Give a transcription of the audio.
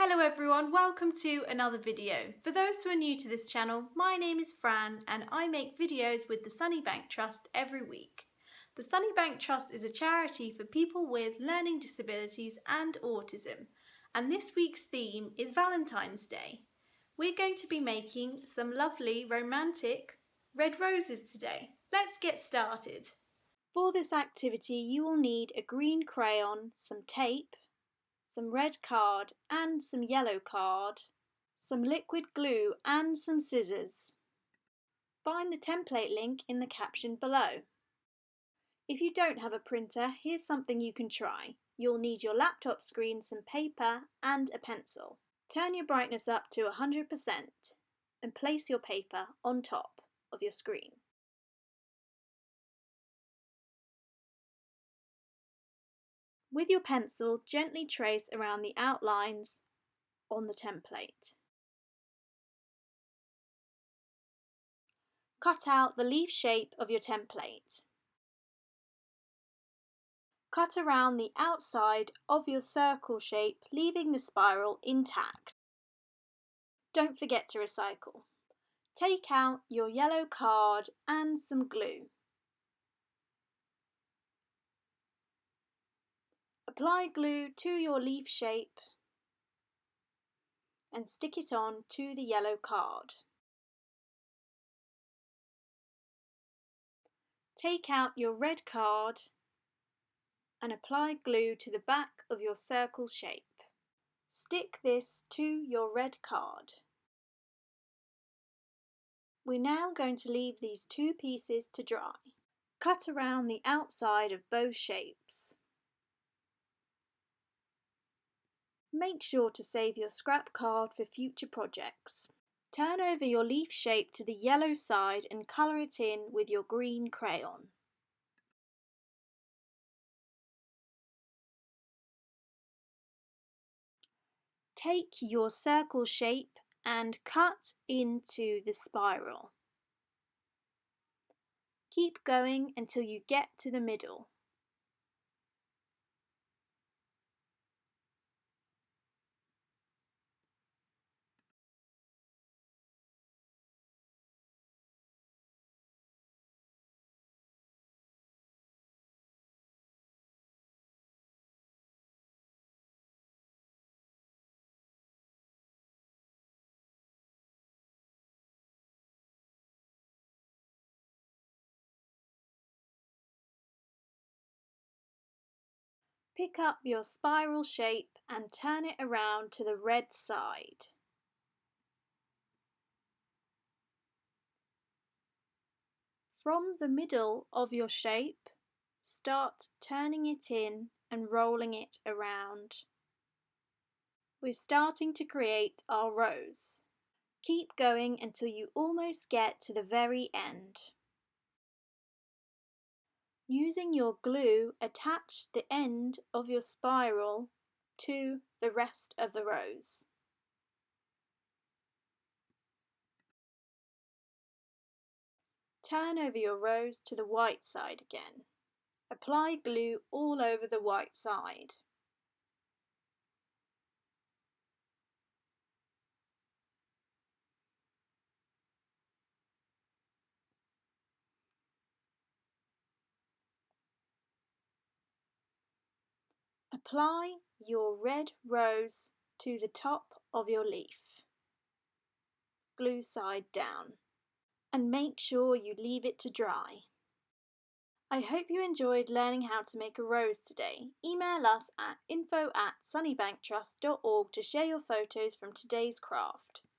Hello everyone, welcome to another video. For those who are new to this channel, my name is Fran and I make videos with the Sunnybank Trust every week. The Sunnybank Trust is a charity for people with learning disabilities and autism, and this week's theme is Valentine's Day. We're going to be making some lovely romantic red roses today. Let's get started. For this activity you will need a green crayon, some tape, some red card and some yellow card, some liquid glue and some scissors. Find the template link in the caption below. If you don't have a printer, here's something you can try. You'll need your laptop screen, some paper and a pencil. Turn your brightness up to 100% and place your paper on top of your screen. With your pencil, gently trace around the outlines on the template. Cut out the leaf shape of your template. Cut around the outside of your circle shape, leaving the spiral intact. Don't forget to recycle. Take out your yellow card and some glue. Apply glue to your leaf shape and stick it on to the yellow card. Take out your red card and apply glue to the back of your circle shape. Stick this to your red card. We're now going to leave these two pieces to dry. Cut around the outside of both shapes. Make sure to save your scrap card for future projects. Turn over your leaf shape to the yellow side and colour it in with your green crayon. Take your circle shape and cut into the spiral. Keep going until you get to the middle. Pick up your spiral shape and turn it around to the red side. From the middle of your shape, start turning it in and rolling it around. We're starting to create our rose. Keep going until you almost get to the very end. Using your glue, attach the end of your spiral to the rest of the rose. Turn over your rose to the white side again. Apply glue all over the white side. Apply your red rose to the top of your leaf. Glue side down. And make sure you leave it to dry. I hope you enjoyed learning how to make a rose today. Email us at info@sunnybanktrust.org to share your photos from today's craft.